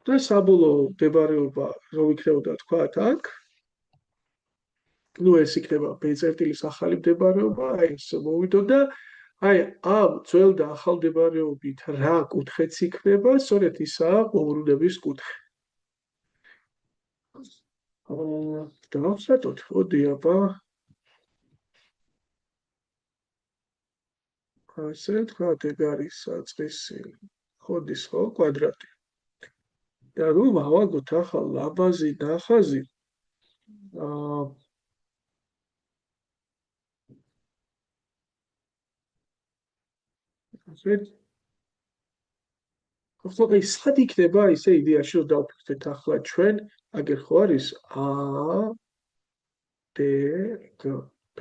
და საბოლოო მდებარეობა რო იქნებოდა თქვა აქ ნუ ეს იქნება B წერტილის ახალი მდებარეობა, აი ეს მოვიდო და აი ამ ძველ და ახალ მდებარეობით რა კუთხეც იქნება, სწორედ ისაა მობრუნების კუთხე. დავხსნათ, მოდი აბა. ასე თქვა, ეგ არის საწყისი, ხოდის ხო კვადრატი. და ნუ მოვაგოთ ახლა ლაბაზი ნახაზი. ხო, სად იქნება ისე იდეაში რომ დავფიქრდეთ ახლა ჩვენ, აგერ ხო არის A D G B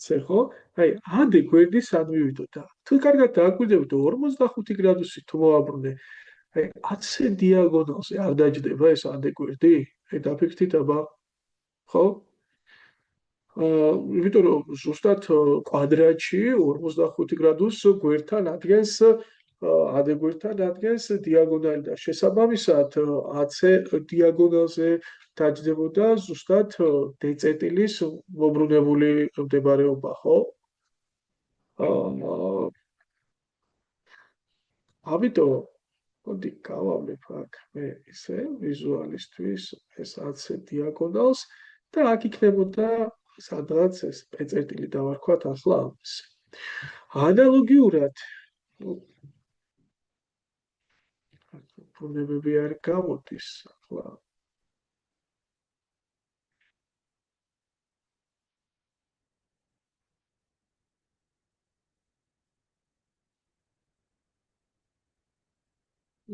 C ხო? აი AD გვერდი სად მივიდო და თუ კარგად დააკვირდებით 45 გრადუსი თუ მოვაბრუნე, აი 10 დიაგონალზე არ დაჯდება ეს AD გვერდი? აი დაფიქრდით აბა, ხო? იმიტომ რომ ზუსტად კვადრატში 45 გრადუს გვერდთან ადგენს AD გვერდთან ადგენს დიაგონალი და შესაბამისად AC დიაგონალზე დაჯდებოდა ზუსტად D წერტილის მობრუნებული მდებარეობა, ხო? ამიტომ მოდი გავავლებ აქ მე ისე ვიზუალისტვის ეს AC დიაგონალს და აქ იქნებოდა სადღაც ეს P წერტილი დავარქვათ ახლა ამის. ანალოგიურად პრობლემები არ გამოდის ახლა.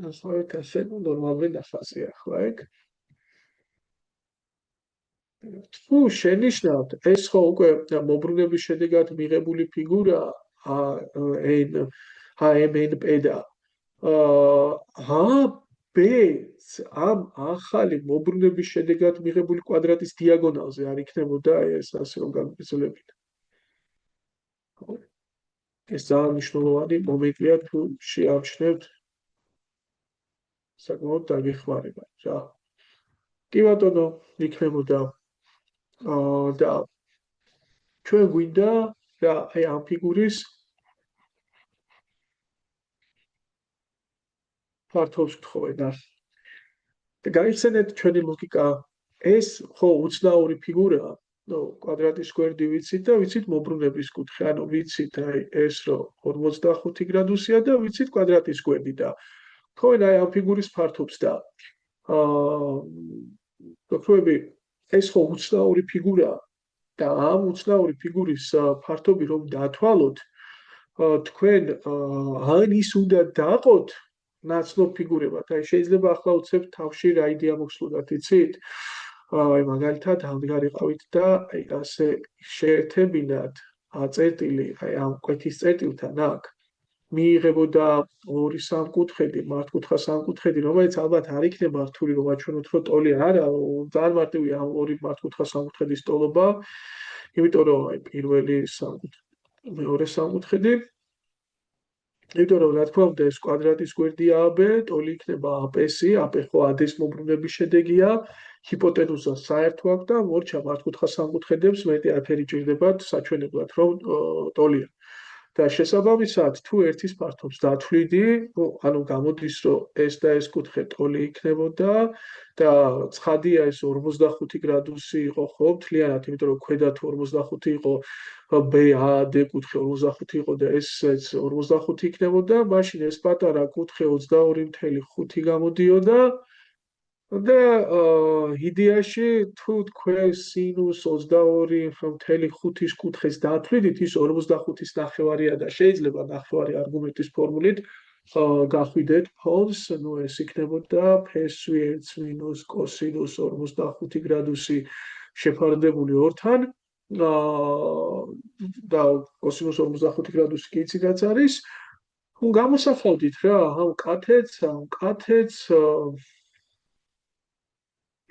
ასეთ ასე ნორმალური ნახაზია ახლა ეგ. თუ შენიშნავთ ეს ხო უკვე მობრუნების შედეგად მიღებული ფიგურა HMNP და HB ამ ახალი მობრუნების შედეგად მიღებული კვადრატის დიაგონალზე არ იქნებოდა ეს ასე რომ გაგრძელებინა. ეს ძალიან მნიშვნელოვანი მომენტია თუ შეამჩნევთ საკმაოდ დაგეხმარება რა. კი ბატონო, იქნებოდა და ჩვენ გვინდა რა აი ამ ფიგურის ფართობს გთხოვენა. და გაიხსენეთ ჩვენი ლოგიკა, ეს ხო უცნაური ფიგურაა, ნუ კვადრატის გვერდი ვიცით და ვიცით მობრუნების კუთხე, ანუ ვიცით აი ეს რომ 45 გრადუსია და ვიცით კვადრატის გვერდი და თქო აი ამ ფიგურის ფართობს და გქრობები ეს ხო უცნაური ფიგურაა და ამ უცნაური ფიგურის ფართობი რომ დათვალოთ, თქვენ ან ის უნდა დაყოთ ნაცნობ ფიგურებად. აი შეიძლება ახლა უცებ თავში რა იდეა მოგსულათ, იცით? აი მაგალითად ამდგარიყავით და აი ასე შეერთებინათ წერტილი, აი ამ კვეთის წერტილთან აქ მიიღებოდა ორი სამკუთხედი, მართკუთხა სამკუთხედი, რომელიც ალბათ არ იქნება რთული რომ აჩვენოთ, რომ ტოლი არა, ძალიან მარტივია ამ ორი მართკუთხა სამკუთხედის ტოლობა, იმიტომ რომ აი პირველი სამკუთხედი, მეორე სამკუთხედი, იმიტომ რომ რა თქმა უნდა ეს კვადრატის გვერდია AB, ტოლი იქნება AP-სი, AP ხო AD-ის მომბრუნების შედეგია, ჰიპოტენუზა საერთო აქვს და მორჩა მართკუთხა სამკუთხედებს მეტი არაფერი ჭირდებათ საჩვენებლად, რომ ტოლია. და შესაბამისად, თუ ერთის ფართობს დათვლიდი, ანუ გამოდის, რომ ეს და ეს კუთხე ტოლი იქნებოდა და ცხადია ეს 45 გრადუსი იყო ხო, მთლიანად, იმიტომ რომ ქვედა თუ 45 იყო, BAD კუთხე 45 იყო და ესეც 45 იქნებოდა, მაშინ ეს პატარა კუთხე 22.5 გამოდიოდა და იდეაში თუ თქვენ სინუს 22.5-ის კუთხეს დათვლიდით, ის 45-ის ნახევარია და შეიძლება ნახევარი არგუმენტის ფორმულით გახვიდეთ ფონს, ну ეს იქნებოდა φ1 მინუს კოსინუს 45 გრადუსი შეფარდებული 2-თან და კოსინუს 45 გრადუსი კი იცით რაც არის. თუ გამოსახავდით რა ამ კათედს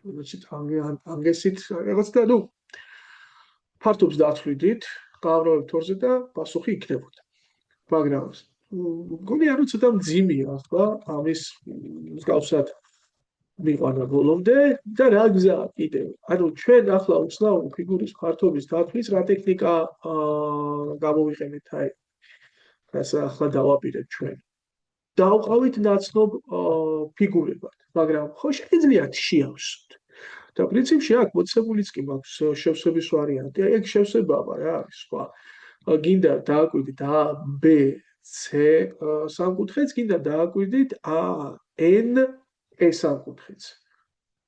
ანგესით რაღაცა და ფართობს დათვლიდით, გავრავებთ ორზე და პასუხი იქნებოდა. მაგრამ მგონი რომ ცოტა მძიმეა ახლა ამის მსგავსად მიყვანა ბოლომდე და რა გზა კიდევ. ანუ ჩვენ ახლა უცნაური ფიგურის ფართობის დათვლის რა ტექნიკა გამოვიყენეთ აი. რასაც ახლა დავაპირეთ ჩვენ. დავყავით ნაცნობ ფიგურებად, მაგრამ ხო შეიძლიათ შეავსოთ. და პრინციპში აქ მოცემულიც კი მაქვს შევსების ვარიანტი. აი ეგ შევსება რა არის სხვა. გინდა დააკვირდით A, B, C სამკუთხედს, გინდა დააკვირდით A, N, E სამკუთხედს.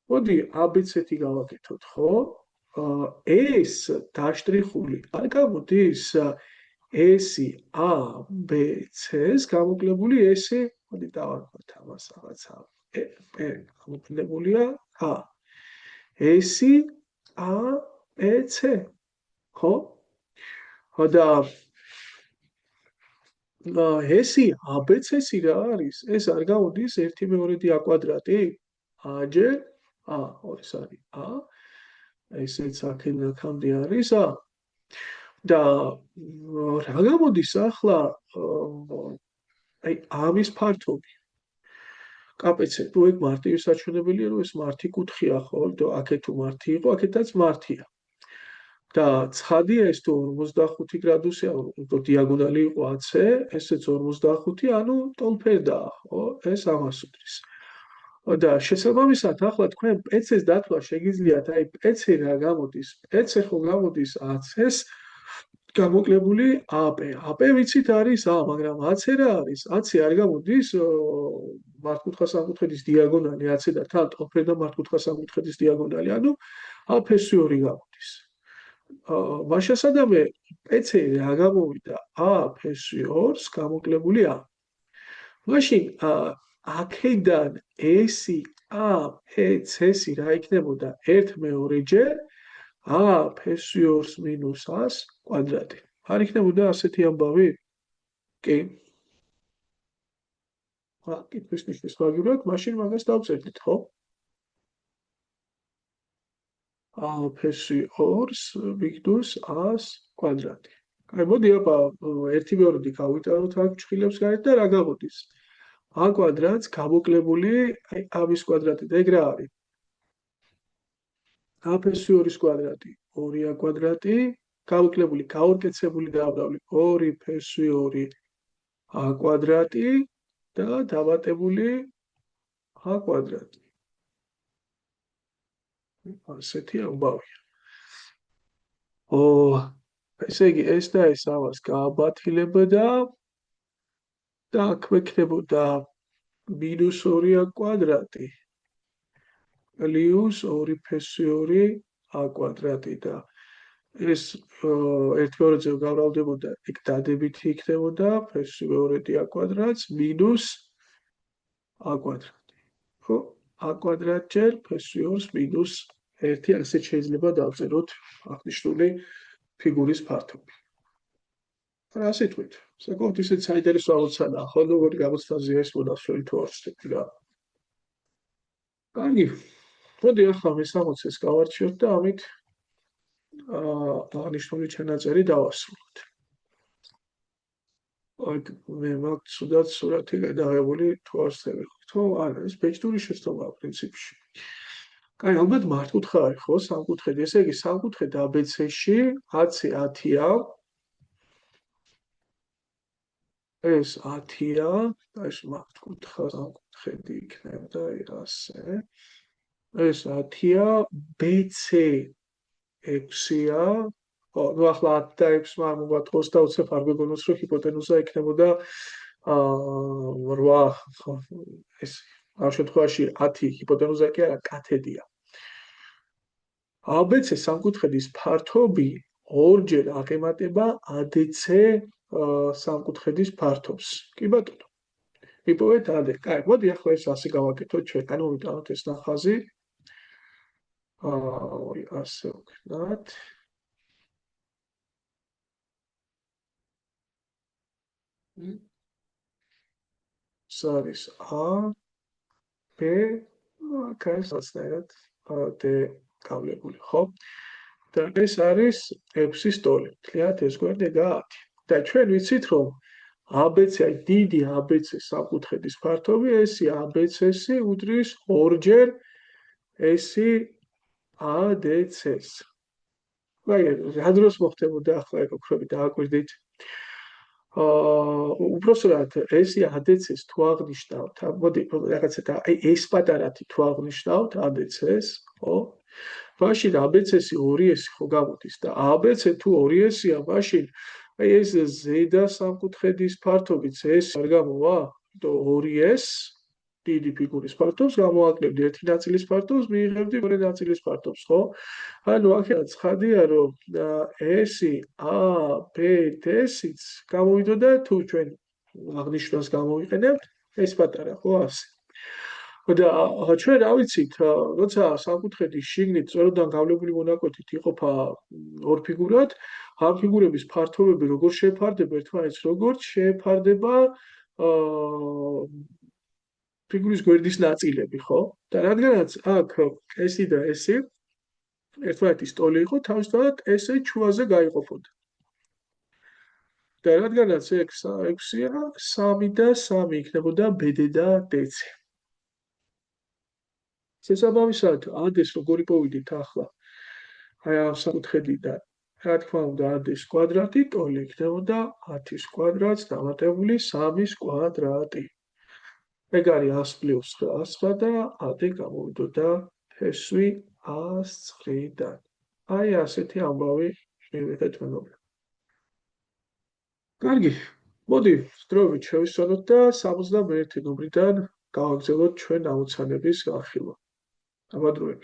მოდი ABC-ი გავაკეთოთ, ხო? ეს დაშტრიხული არ გამოდის S-ი A, B, C-ს გამოკლებული S-ი, მოდი დავარქვათ ამას რაღაცა. გამოკლებულია A. S-ი A, B, C. ხო? და S-ი A, B, C-ი რა არის? ეს არ გამოდის 1/2 A კვადრატი? A ჯერ A, ეს არის A. ესეც აქამდე არის A. და რა გამოდის ახლა აი ამის ფართობი კაპეცე თუ ეგ მარტივი საჩვენებელია რომ ეს მართი კუთხეა ხო და აქეთ თუ მართი იყო აქეთაც მართია და ცხადია ეს თუ 45 გრადუსია უფრო დიაგონალი იყო AC ესეც 45 ანუ ტოლფერდაა ხო ეს ამას უდრის და შესაბამისად ახლა თქვენ PC-ს დათვლა შეგიძლიათ აი PC რა გამოდის PC ხო გამოდის AC-ს გამოკლებული AP. AP ვიცით არის A, მაგრამ AC რა არის? AC არ გამოდის მართკუთხა სამკუთხედის დიაგონალი AC და თან ტოლფერდა მართკუთხა სამკუთხედის დიაგონალი, ანუ AP-2 გამოდის. მაშასადამე PC რა გამოვიდა AP-2-ს გამოკლებული A. მაშინ აქედან S-ი A, C-ს რა იქნებოდა 1/2 ჯერ AP-2-ს მინუს A-ს კვადრატი. არ იქნებოდა ასეთი ამბავი? კი. კითხვის ნიშნის მაგივრად, მაშინ მაგას დავწერდით, ხო? AP-2-ს ვიგდურს A-ს კვადრატი. აი, მოდი აბა 1/2 გავიტანოთ აქ ჩხილებს გარეთ და რა გამოდის? A კვადრატს გამოკლებული აი A-ის კვადრატი და ეგ რა არის? AP-2-ის კვადრატი 2A კვადრატი გამოკლებული გაურკეცებული დააბრალი 2P2 A კვადრატი და დავატებული A კვადრატი. ასეთი ამბავია. ესე იგი ეს და ეს ამას გააბათილებდა და აქ მექნებოდა -2A კვადრატი პლუს 2P2 a კვადრატი და ეს ერთ-მეორეზე გამრავლდებოდა, იქ დადებითი იქნებოდა f²-2a კვადრატს მინუს a კვადრატი. ხო? a კვადრატ ჯერ f²-2 მინუს 1 ასეთ შეიძლება დავწეროთ აღნიშნული ფიგურის ფართობი. რა სიტყვით? საკმაოდ ისეთ საინტერესო ამოცანაა, ხო, როგორი გამოცდაზეა ეს მონაცვლელი თუ არ ვცდები რა. კარგი. მოდი ახლა მე-60-ს გავარჩიოთ და ამით აღნიშნული ჩანაწერი დავასრულოთ. აი, მე მაქვს ცუდად სურათი გადაღებული თუ არ ვცდები, ხო? არა, ეს ბეჭდური შეცდომაა პრინციპში. კაი, ალბათ მართკუთხა არის, ხო, სამკუთხედი. ესე იგი, სამკუთხედი ABC-ში 10-ი 10-ია. ეს 10-ია, ეს მართკუთხა სამკუთხედი იქნება ასე. ეს 10-ია, BC 6-ია. ხო, ნუ ახლა 10 და 6 არ მოგვა 20 არ გვეგონოს, რომ ჰიპოტენუზა იქნებოდა 8, ხო, ეს ამ შემთხვევაში 10 ჰიპოტენუზა კი არა, კათედია. ABC სამკუთხედის ფართობი ორჯერ აღემატება ADC სამკუთხედის ფართობს. კი ბატონო. მიპოვეთ AD. კაი, მოდი ახლა ეს ასე გავაკეთოთ ჩვენ. ანუ მოვიტანოთ ეს ნახაზი. ასე ვქნათ. არის A, B, კაი, სასწრაფოდ D გავლებული, ხო? და ეს არის 6-ის ტოლი. თლიანად ეს გვერდი 10. და ჩვენ ვიცით, რომ ABC, აი დიდი ABC სამკუთხედის ფართობი, ესი ABC-ს უდრის ორჯერ ესი ADC-ს. აი, რა დროს მოხდებოდა ახლა ეგ ოქროები დააკვირდით? უпроსტად ესი ADC-ს თუ აღნიშნავთ, მოდი რაღაცა აი ეს პატარათი თუ აღნიშნავთ ADC-ს, ხო? მაშინ ABC-ს 2S ხო გამოდის და ABC თუ 2S-ია, მაშინ აი ეს ზედა სამკუთხედის ფართობიც ეს არ გამოვა? იმიტომ 2S დიდი ფიგურის ფართობს გამოაკლებდი ერთი ნაწილის ფართობს, მიიღებდი მეორე ნაწილის ფართობს, ხო? ანუ აქედან ცხადია, რომ S-ი A, B, D-სიც გამოვიდოდა თუ ჩვენ აღნიშნავს გამოვიყენებთ, ეს პატარა, ხო, ასე. და ჩვენ რა ვიცით, როცა სამკუთხედის შიგნით სწოროდან გავლებული მონაკვეთით იყოფა ორ ფიგურად, ამ ფიგურების ფართობები როგორ შეფარდება ერთმანეთს, როგორც შეფარდება ფიგურის გვერდის ნაწილები, ხო? და რადგანაც აქ ესი და ესი ერთმანეთის ტოლი იყო, თავისთავად ესე ჩუაზე გაიყოფოდა. და რადგანაც ეგ 6-ია, 3 და 3 იქნებოდა BD და DC. შესაბამისად, AD-ს როგორ იპოვიდით ახლა? აი ამ სამკუთხედიდან. რა თქმა უნდა, AD-ს კვადრატი ტოლი იქნებოდა 10-ის კვადრატს დამატებული 3-ის კვადრატი. ეგ არის 100 + 900 და AD გამოვიდოდა f/100-ი 100-დან. აი ასეთი ამბავი მივიღეთ მეგობრებო. კარგი, მოდი დროებით შევისწავლოთ და 71 ნომრიდან გავაგრძელოთ ჩვენ ამოცანების განხილვა. აბა დროებით.